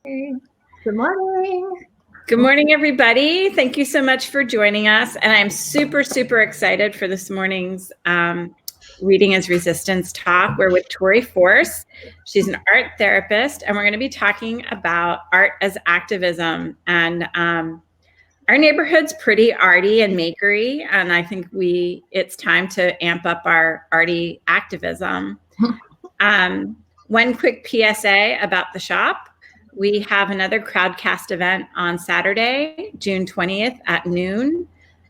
Good morning. Good morning, everybody. Thank you so much for joining us. And I'm super, super excited for this morning's Reading as Resistance talk. We're with Tori Force. She's an art therapist, and we're going to be talking about art as activism. And our neighborhood's pretty arty and makery, and I think it's time to amp up our arty activism. One quick PSA about the shop. We have another Crowdcast event on Saturday, June 20th at noon.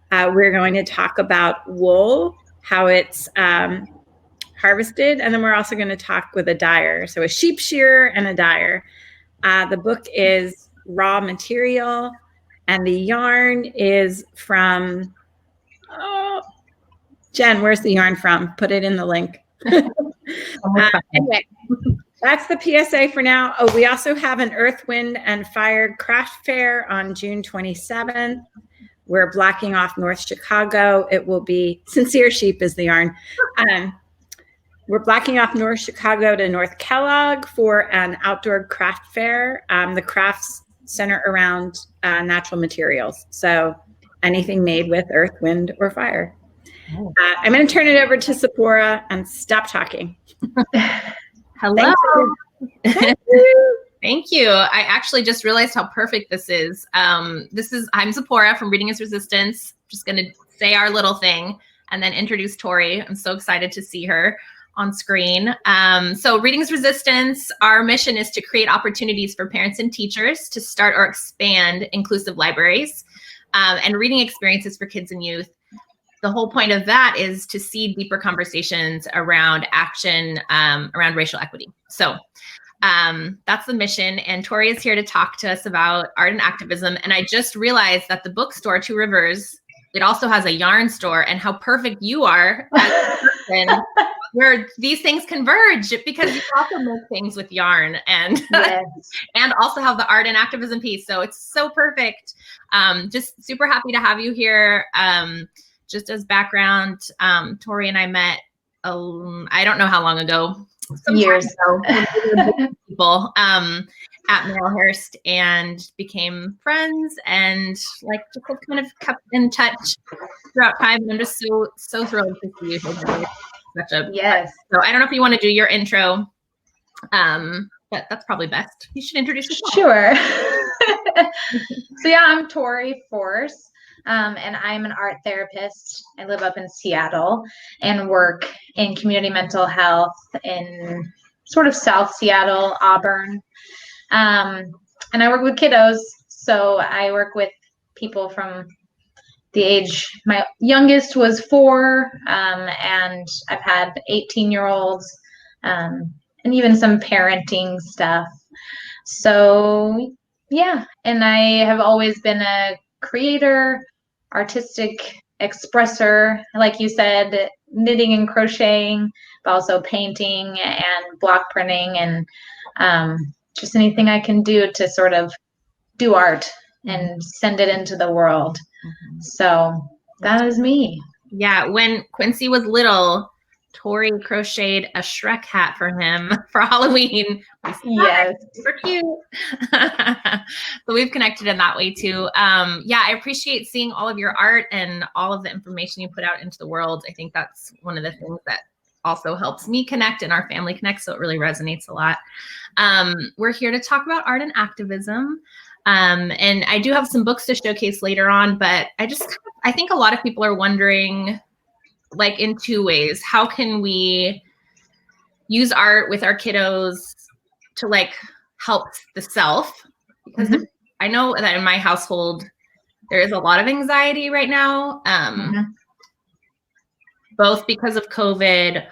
We're going to talk about wool, how it's harvested, and then we're also going to talk with a dyer, so a sheep shearer and a dyer. The book is Raw Material, and the yarn is from, Jen, where's the yarn from? Put it in the link. Anyway, that's the PSA for now. Oh, we also have an Earth, Wind, and Fire craft fair on June 27th. We're blocking off North Chicago. It will be Sincere Sheep is the yarn. We're blocking off North Chicago to North Kellogg for an outdoor craft fair. The crafts center around natural materials. So anything made with earth, wind, or fire. I'm going to turn it over to Sephora and stop talking. Hello. Thank you. Thank you. I actually just realized how perfect this is. I'm Zipporah from Reading as Resistance. Just going to say our little thing and then introduce Tori. I'm so excited to see her on screen. So Reading as Resistance, our mission is to create opportunities for parents and teachers to start or expand inclusive libraries and reading experiences for kids and youth. The whole point of that is to seed deeper conversations around action around racial equity. So that's the mission. And Tori is here to talk to us about art and activism. And I just realized that the bookstore, Two Rivers, it also has a yarn store, and how perfect you are as a person where these things converge, because you also make things with yarn and Yes. and also have the art and activism piece. So it's so perfect. Just super happy to have you here. Just as background, Tori and I met, I don't know how long ago, some Years ago, people at Marylhurst, and became friends, and like just kind of kept in touch throughout time. And I'm just so thrilled to see you here. Yes. So I don't know if you want to do your intro, but that's probably best. You should introduce yourself. Sure. So yeah, I'm Tori Force. And I'm an art therapist. I live up in Seattle and work in community mental health in sort of South Seattle, Auburn. And I work with kiddos. So I work with people from the age, my youngest was 4, and I've had 18-year-olds, and even some parenting stuff. So yeah, and I have always been a creator, artistic expresser, like you said, knitting and crocheting, but also painting and block printing, and just anything I can do to sort of do art and send it into the world. So that is me. Yeah, when Quincy was little, Tori crocheted a Shrek hat for him for Halloween. Yes. Super cute. So we've connected in that way too. Yeah, I appreciate seeing all of your art and all of the information you put out into the world. I think that's one of the things that also helps me connect and our family connect. So it really resonates a lot. We're here to talk about art and activism. And I do have some books to showcase later on, but I think a lot of people are wondering, like, in 2 ways. How can we use art with our kiddos to like help the self? Because I know that in my household, there is a lot of anxiety right now, both because of COVID,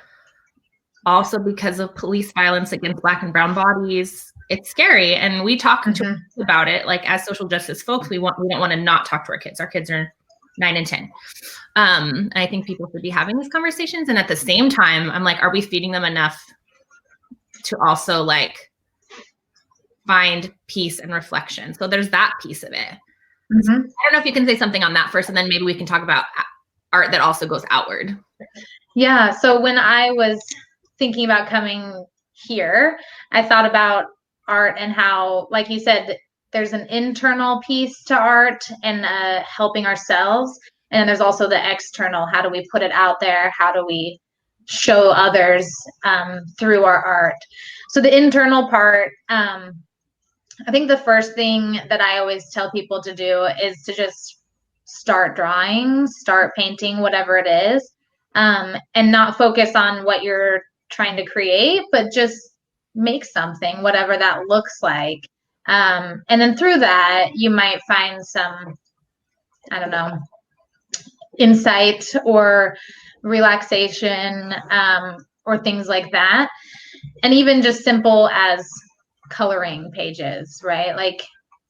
also because of police violence against Black and brown bodies. It's scary. And we talk to our kids about it. Like, as social justice folks, we don't want to not talk to our kids. Our kids are 9 and 10. And I think people should be having these conversations. And at the same time, I'm like, are we feeding them enough to also like find peace and reflection? So there's that piece of it. So I don't know if you can say something on that first, and then maybe we can talk about art that also goes outward. Yeah. So when I was thinking about coming here, I thought about art and how, like you said, there's an internal piece to art and helping ourselves. And there's also the external. How do we put it out there? How do we show others through our art? So the internal part, I think the first thing that I always tell people to do is to just start drawing, start painting, whatever it is, and not focus on what you're trying to create, but just make something, whatever that looks like. And then through that, you might find some, I don't know, insight or relaxation, or things like that. And even just simple as coloring pages, right? Like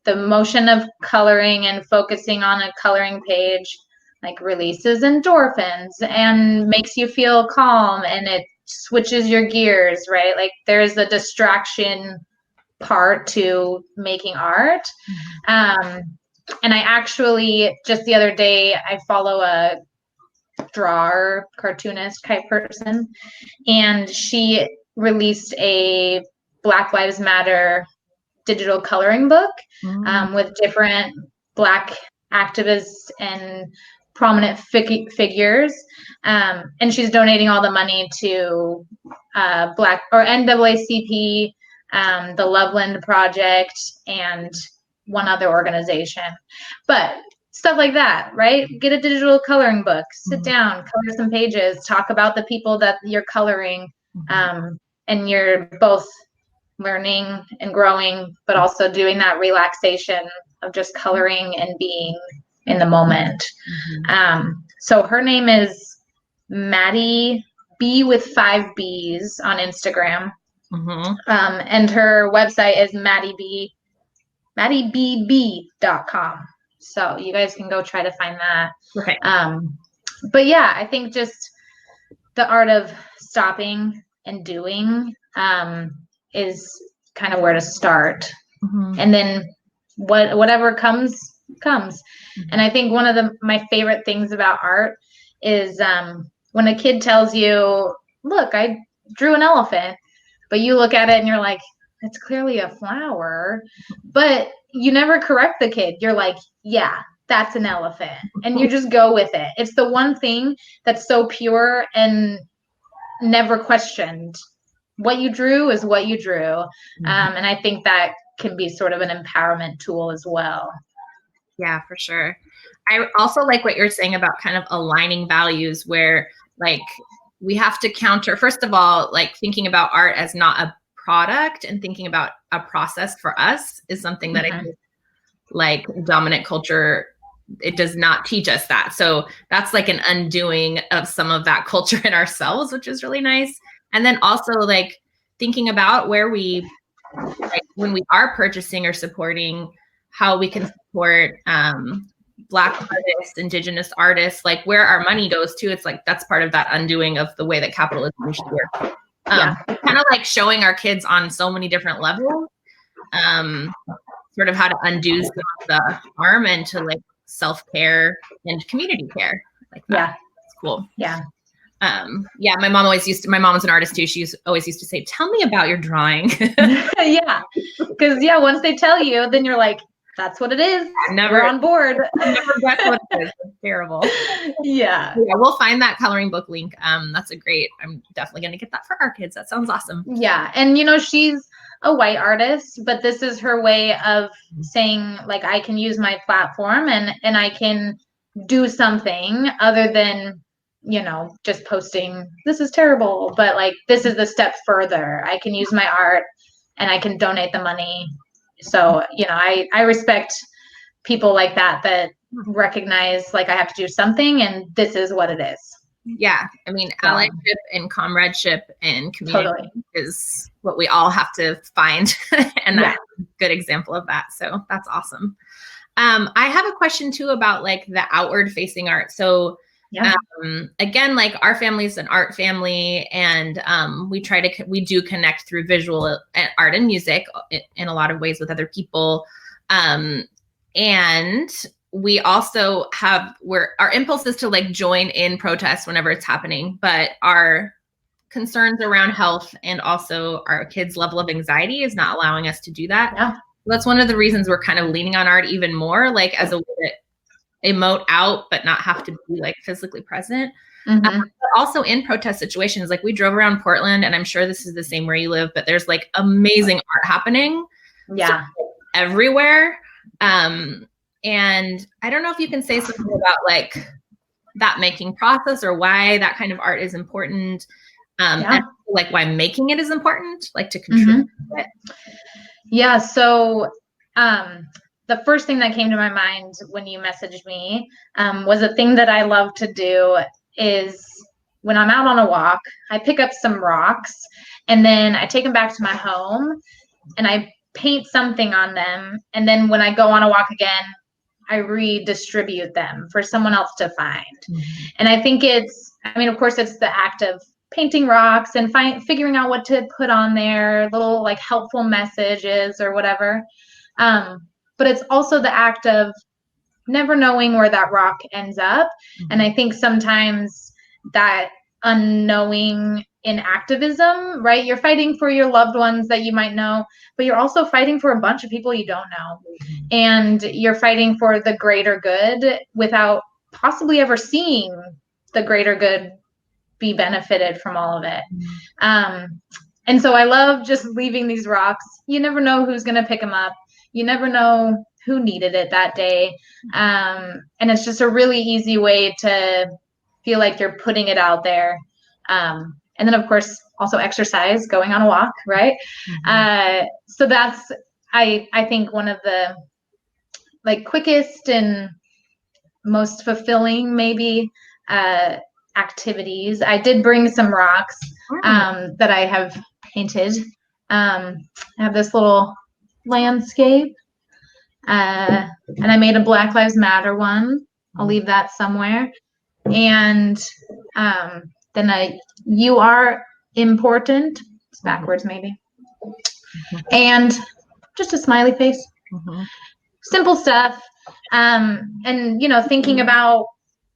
the motion of coloring and focusing on a coloring page, like releases endorphins and makes you feel calm, and it switches your gears, right? Like there's a distraction part to making art. And I actually, just the other day, I follow a drawer, cartoonist type person, and she released a Black Lives Matter digital coloring book with different Black activists and prominent figures. And she's donating all the money to Black or NAACP, the Loveland Project, and one other organization. But stuff like that, right? Get a digital coloring book, sit down, color some pages, talk about the people that you're coloring, and you're both learning and growing, but also doing that relaxation of just coloring and being in the moment. So her name is Maddie B with 5 B's on Instagram. And her website is MaddieBB.com. So you guys can go try to find that. Okay. But yeah, I think just the art of stopping and doing is kind of where to start. And then whatever comes. And I think one of my favorite things about art is when a kid tells you, look, I drew an elephant, but you look at it and you're like, it's clearly a flower, but you never correct the kid. You're like, yeah, that's an elephant. And you just go with it. It's the one thing that's so pure and never questioned. What you drew is what you drew. And I think that can be sort of an empowerment tool as well. Yeah, for sure. I also like what you're saying about kind of aligning values, where like we have to counter, first of all, like thinking about art as not a product and thinking about a process for us is something that I think like dominant culture, it does not teach us that. So that's like an undoing of some of that culture in ourselves, which is really nice. And then also like thinking about where we, like when we are purchasing or supporting, how we can support Black artists, Indigenous artists, like where our money goes to. It's like that's part of that undoing of the way that capitalism should work. Kind of like showing our kids on so many different levels, sort of how to undo some of the harm and to like self-care and community care. Like that. Yeah. It's cool. Yeah. Yeah, my mom was an artist too. She always used to say, tell me about your drawing. Yeah. Because once they tell you, then you're like, that's what it is. We're on board. I never guess what it is. It's terrible. Yeah. Yeah, we'll find that coloring book link. That's a great, I'm definitely going to get that for our kids. That sounds awesome. Yeah. And she's a white artist, but this is her way of saying like, I can use my platform and I can do something other than, just posting, this is terrible, but like, this is the step further. I can use my art and I can donate the money. So, I respect people like that recognize like I have to do something and this is what it is. Yeah. I mean, allyship and comradeship and community is what we all have to find. And that's a good example of that. So that's awesome. I have a question too about like the outward facing art. So again, like our family is an art family, and we do connect through visual art and music in a lot of ways with other people. And we also our impulse is to like join in protests whenever it's happening, but our concerns around health and also our kids' level of anxiety is not allowing us to do that. Yeah. That's one of the reasons we're kind of leaning on art even more, like as a way to emote out, but not have to be like physically present. But also in protest situations, like we drove around Portland, and I'm sure this is the same where you live, but there's like amazing art happening everywhere. And I don't know if you can say something about like that making process or why that kind of art is important. And like why making it is important, like to contribute to it. Yeah. So the first thing that came to my mind when you messaged me was a thing that I love to do is when I'm out on a walk, I pick up some rocks and then I take them back to my home and I paint something on them. And then when I go on a walk again, I redistribute them for someone else to find. And I think of course, it's the act of painting rocks and figuring out what to put on there, little like helpful messages or whatever. But it's also the act of never knowing where that rock ends up. And I think sometimes that unknowing in activism, right? You're fighting for your loved ones that you might know, but you're also fighting for a bunch of people you don't know. And you're fighting for the greater good without possibly ever seeing the greater good be benefited from all of it. And so I love just leaving these rocks. You never know who's going to pick them up. You never know who needed it that day. And it's just a really easy way to feel like you're putting it out there. And then of course, also exercise, going on a walk, right? So that's, I think one of the like quickest and most fulfilling maybe activities. I did bring some rocks that I have painted. I have this little landscape and I made a Black Lives Matter one. I'll leave that somewhere. And then you are important. It's backwards maybe. And just a smiley face. Simple stuff. And thinking about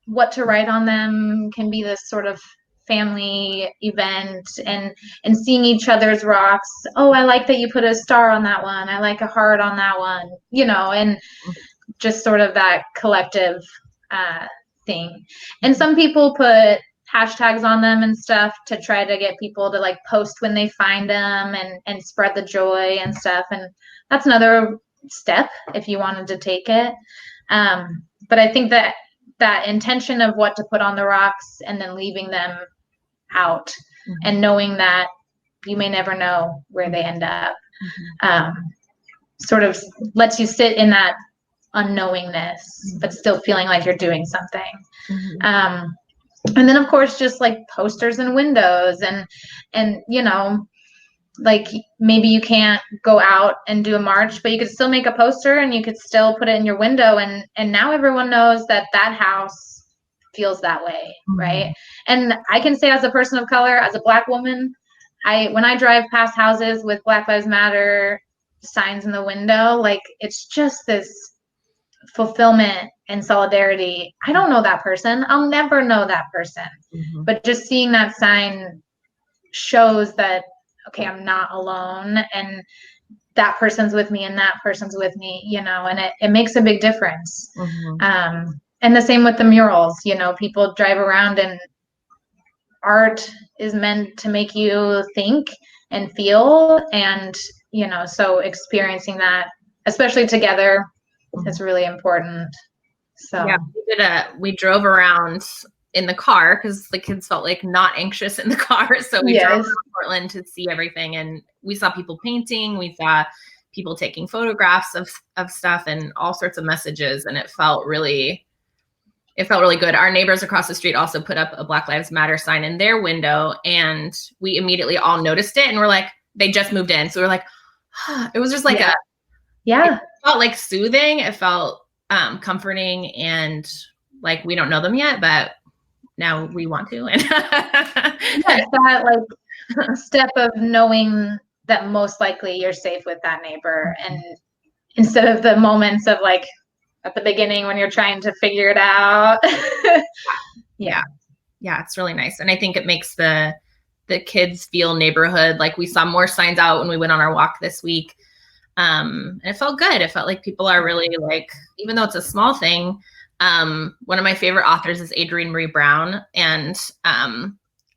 what to write on them can be this sort of family event and seeing each other's rocks. Oh, I like that you put a star on that one. I like a heart on that one, and just sort of that collective thing. And some people put hashtags on them and stuff to try to get people to like post when they find them and spread the joy and stuff. And that's another step if you wanted to take it. But I think that intention of what to put on the rocks and then leaving them out and knowing that you may never know where they end up sort of lets you sit in that unknowingness but still feeling like you're doing something. And then of course just like posters and windows and like maybe you can't go out and do a march, but you could still make a poster and you could still put it in your window. And now everyone knows that house feels that way. Right. And I can say as a person of color, as a Black woman, when I drive past houses with Black Lives Matter signs in the window, like it's just this fulfillment and solidarity. I don't know that person. I'll never know that person. But just seeing that sign shows that, okay, I'm not alone and that person's with me and that person's with me, and it makes a big difference. And the same with the murals, people drive around and art is meant to make you think and feel. And, so experiencing that, especially together, is really important. So yeah, we drove around in the car because the kids felt like not anxious in the car. So we drove around Portland to see everything. And we saw people painting. We saw people taking photographs of stuff and all sorts of messages. And it felt really good. Our neighbors across the street also put up a Black Lives Matter sign in their window. And we immediately all noticed it. And we're like, they just moved in. So we're like, it was just like it felt like soothing. It felt comforting and like, we don't know them yet, but now we want to. And that like step of knowing that most likely you're safe with that neighbor. And instead of the moments of like at the beginning when you're trying to figure it out. Yeah, it's really nice. And I think it makes the the kids feel neighborhood. Like we saw more signs out when we went on our walk this week. And it felt good. It felt like people are really like, even though it's a small thing, one of my favorite authors is Adrienne Marie Brown, and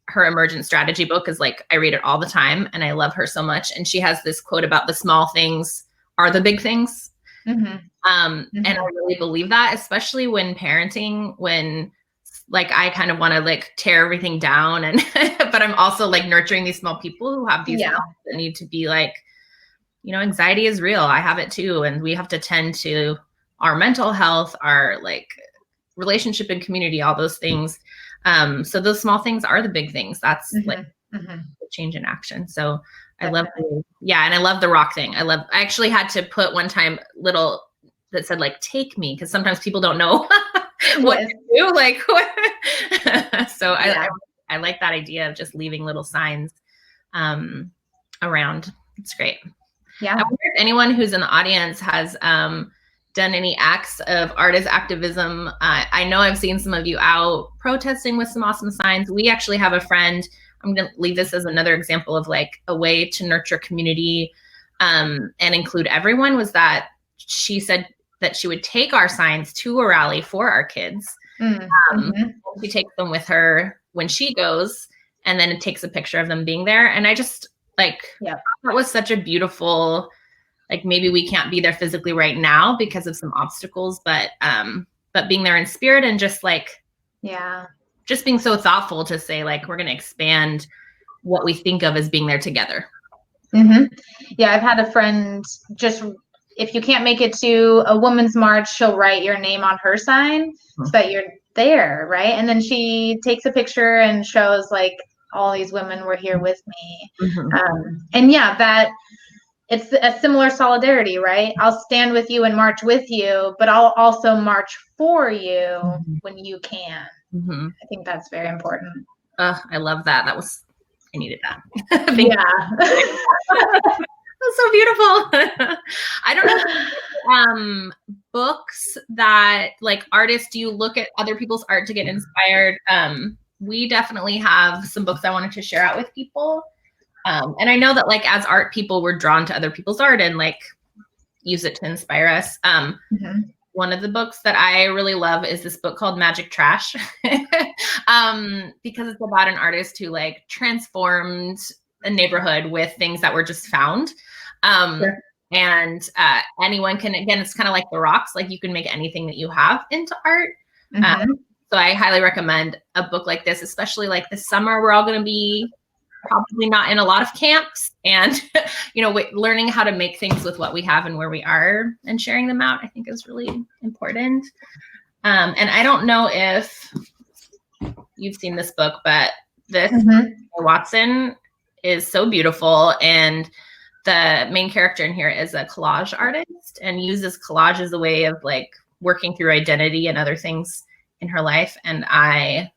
her emergent strategy book is like, I read it all the time and I love her so much. And she has this quote about the small things are the big things. And I really believe that, especially when parenting, when like I kind of want to like tear everything down, and but I'm also like nurturing these small people who have these thoughts that need to be like, you know, anxiety is real. I have it too. And we have to tend to our mental health, our like relationship and community, all those things. So those small things are the big things. That's like the change in action. So I love, and I love the rock thing. I actually had to put one time little that said like, take me. Cause sometimes people don't know what to do. Like, so I like that idea of just leaving little signs, around. It's great. Yeah. I wonder if anyone who's in the audience has, done any acts of artist activism. I know I've seen some of you out protesting with some awesome signs. We actually have a friend, I'm going to leave this as another example of like a way to nurture community, and include everyone, was that she said that she would take our signs to a rally for our kids. She takes them with her when she goes, and then it takes a picture of them being there. And I just like, that was such a beautiful, like maybe we can't be there physically right now because of some obstacles, but being there in spirit and just like, just being so thoughtful to say like, we're going to expand what we think of as being there together. Yeah. I've had a friend just, if you can't make it to a women's march, she'll write your name on her sign so that you're there. Right. And then she takes a picture and shows like all these women were here with me. And that it's a similar solidarity, right? I'll stand with you and march with you, but I'll also march for you when you can. I think that's very important. I love that. I needed that. That's so beautiful. I don't know. Books that like artists, do you look at other people's art to get inspired? We definitely have some books I wanted to share out with people. And I know that like as art people, we're drawn to other people's art and like use it to inspire us. One of the books that I really love is this book called Magic Trash, because it's about an artist who like transformed a neighborhood with things that were just found. And anyone can, again, it's kind of like the rocks, like you can make anything that you have into art. So I highly recommend a book like this, especially like this summer, we're all going to be probably not in a lot of camps, and you know, learning how to make things with what we have and where we are and sharing them out, I think is really important. And I don't know if you've seen this book, but this Watson is so beautiful, and the main character in here is a collage artist and uses collage as a way of like working through identity and other things in her life. And I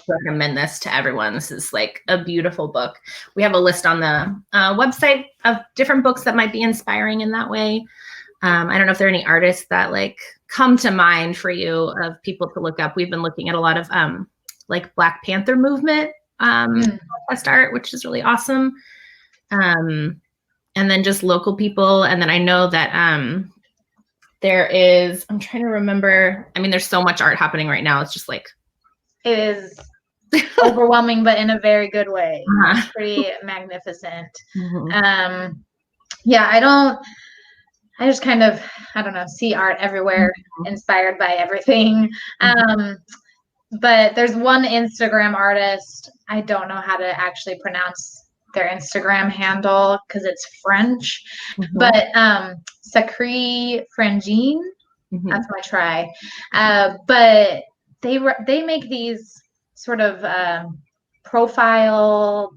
recommend this to everyone. This is like a beautiful book. We have a list on the website of different books that might be inspiring in that way. I don't know if there are any artists that like come to mind for you of people to look up. We've been looking at a lot of like Black Panther movement protest art, which is really awesome. And then just local people. And then I know that there is, I'm trying to remember, I mean, there's so much art happening right now. It's just like, it is overwhelming, but in a very good way. It's pretty magnificent. I just kind of, I don't know, see art everywhere, inspired by everything. But there's one Instagram artist, I don't know how to actually pronounce their Instagram handle because it's French, but Sacree Frangine, that's my try. But they make these sort of profile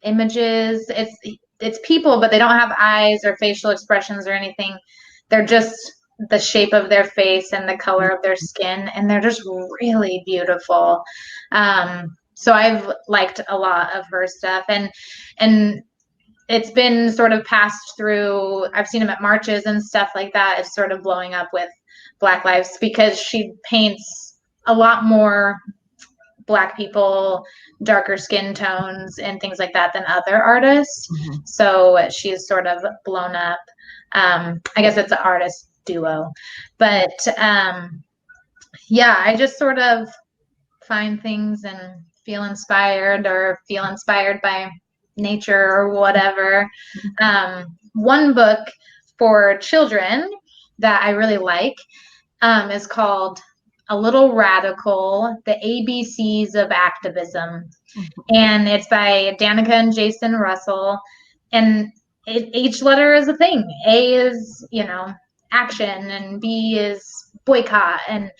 images. It's people, but they don't have eyes or facial expressions or anything. They're just the shape of their face and the color of their skin, and they're just really beautiful. So I've liked a lot of her stuff, and it's been sort of passed through. I've seen them at marches and stuff like that. It's sort of blowing up with Black Lives because she paints a lot more Black people, darker skin tones and things like that than other artists. So she's sort of blown up. I guess it's an artist duo, but yeah, I just sort of find things and feel inspired by nature or whatever. One book for children that I really like is called A Little Radical, The ABCs of Activism. And it's by Danica and Jason Russell. And each letter is a thing. A is, action, and B is boycott. And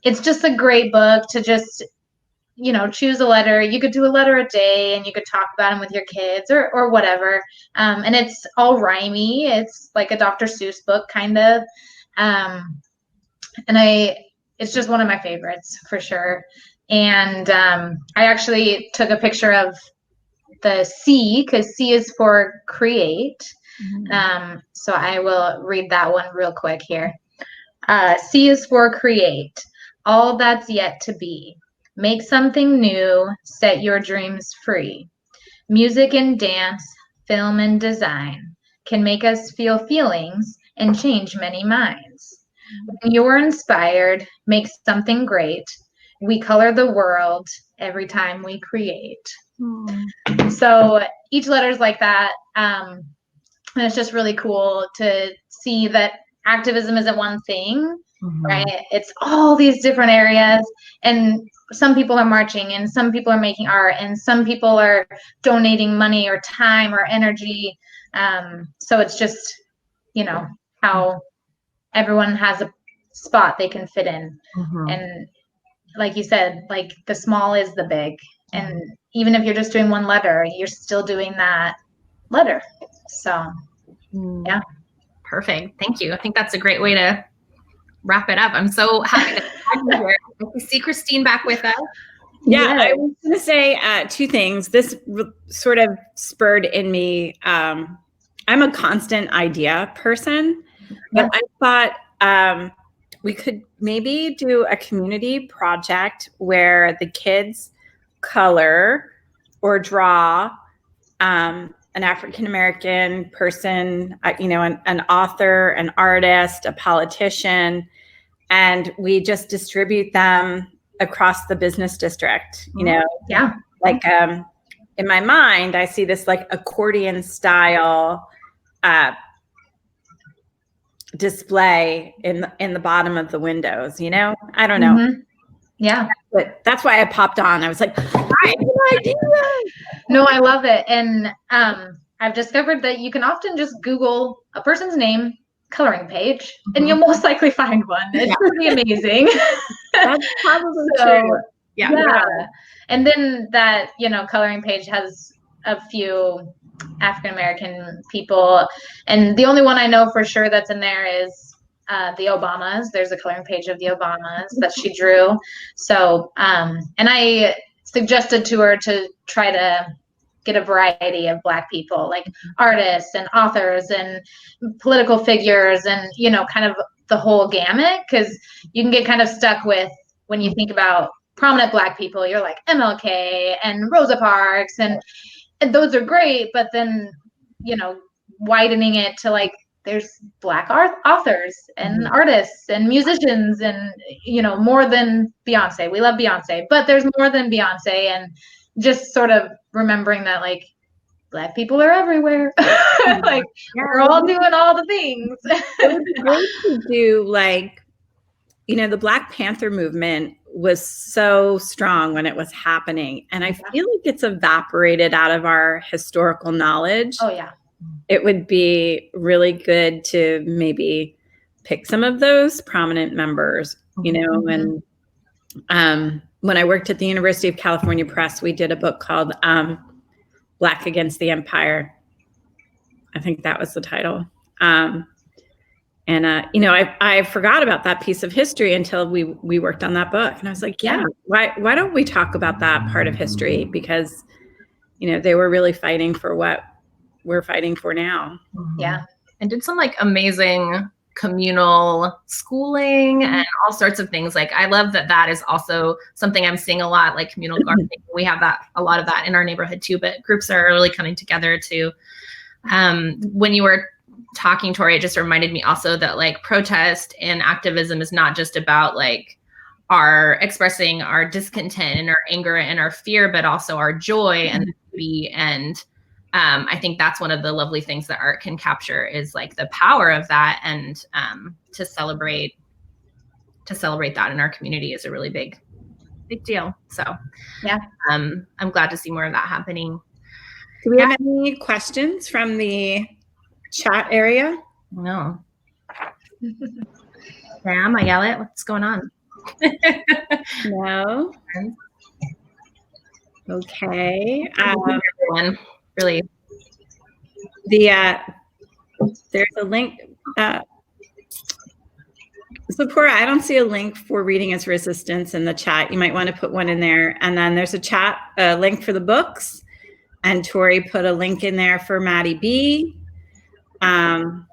it's just a great book to just, choose a letter. You could do a letter a day and you could talk about them with your kids or whatever. And it's all rhymey. It's like a Dr. Seuss book, kind of. It's just one of my favorites for sure. And I actually took a picture of the C, because C is for create. So I will read that one real quick here. C is for create, all that's yet to be. Make something new, set your dreams free. Music and dance, film and design can make us feel feelings and change many minds. When you're inspired, make something great. We color the world every time we create. So each letter is like that. And it's just really cool to see that activism isn't one thing, right? It's all these different areas, and some people are marching, and some people are making art, and some people are donating money or time or energy. So it's just, how everyone has a spot they can fit in. And like you said, like the small is the big. And even if you're just doing one letter, you're still doing that letter. So, yeah. Perfect. Thank you. I think that's a great way to wrap it up. I'm so happy to have you here. I see Christine back with us. Yeah, I was going to say two things. This sort of spurred in me. I'm a constant idea person, but I thought we could maybe do a community project where the kids color or draw an African-American person, an author, an artist, a politician, and we just distribute them across the business district, Yeah. Like in my mind, I see this like accordion style display in the bottom of the windows, I don't know. Yeah. But that's why I popped on. I was like, I have an idea. No, I love it. And I've discovered that you can often just Google a person's name, coloring page, and you'll most likely find one. It's pretty amazing. That's probably true. Yeah. And then that, coloring page has a few African-American people. And the only one I know for sure that's in there is the Obamas. There's a coloring page of the Obamas that she drew. So, and I suggested to her to try to get a variety of Black people, like artists and authors and political figures and, kind of the whole gamut, because you can get kind of stuck with, when you think about prominent Black people, you're like MLK and Rosa Parks, and those are great, but then, widening it to like, there's Black authors and artists and musicians and, more than Beyonce. We love Beyonce, but there's more than Beyonce, and just sort of remembering that like Black people are everywhere. Like we're all doing all the things. It would be great to do like, the Black Panther movement was so strong when it was happening. And I feel like it's evaporated out of our historical knowledge. Oh, yeah. It would be really good to maybe pick some of those prominent members, and when I worked at the University of California Press, we did a book called Black Against the Empire. I think that was the title. I forgot about that piece of history until we worked on that book. And I was like, why don't we talk about that part of history? Because, they were really fighting for what we're fighting for now. Yeah. And did some like amazing communal schooling and all sorts of things. Like, I love that is also something I'm seeing a lot, like communal gardening. We have a lot of that in our neighborhood too, but groups are really coming together to, when you were talking, Tori, it just reminded me also that like protest and activism is not just about like our expressing our discontent and our anger and our fear, but also our joy and beauty. And I think that's one of the lovely things that art can capture is like the power of that, and to celebrate that in our community is a really big deal. So yeah, I'm glad to see more of that happening. Do we have any questions from the chat area? No. Sam, I yell it. What's going on? No. Okay. Everyone, really. There's a link. Zipporah, I don't see a link for Reading as Resistance in the chat. You might want to put one in there. And then there's a link for the books. And Tori put a link in there for Maddie B. Go.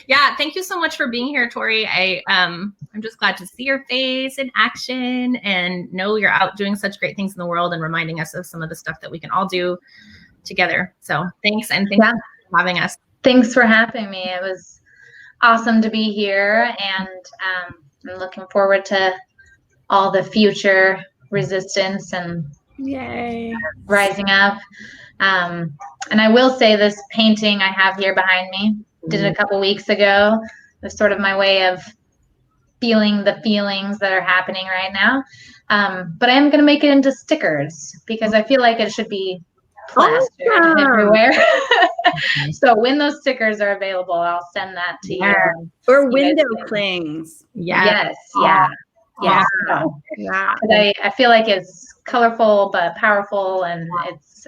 Yeah, thank you so much for being here, Tori. I'm just glad to see your face in action and know you're out doing such great things in the world and reminding us of some of the stuff that we can all do together. So thanks, and thanks for having us. Thanks for having me. It was awesome to be here, and I'm looking forward to all the future resistance and rising up. And I will say this painting I have here behind me, did it a couple weeks ago. It's sort of my way of feeling the feelings that are happening right now. But I am going to make it into stickers because I feel like it should be plastered everywhere. So when those stickers are available, I'll send that to you. Or window clings. Yes. Yeah. I feel like it's colorful but powerful, and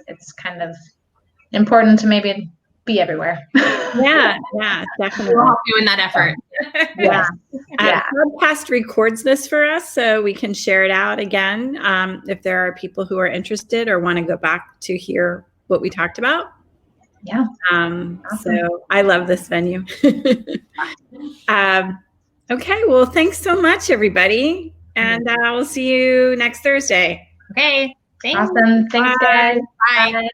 it's kind of important to maybe be everywhere. Yeah, definitely. We'll help you in that effort. Podcast records this for us so we can share it out again if there are people who are interested or want to go back to hear what we talked about. Yeah. Awesome. So I love this venue. Okay, well, thanks so much, everybody. And I will see you next Thursday. Okay. Thanks. Awesome. Thanks, guys. Bye. Bye.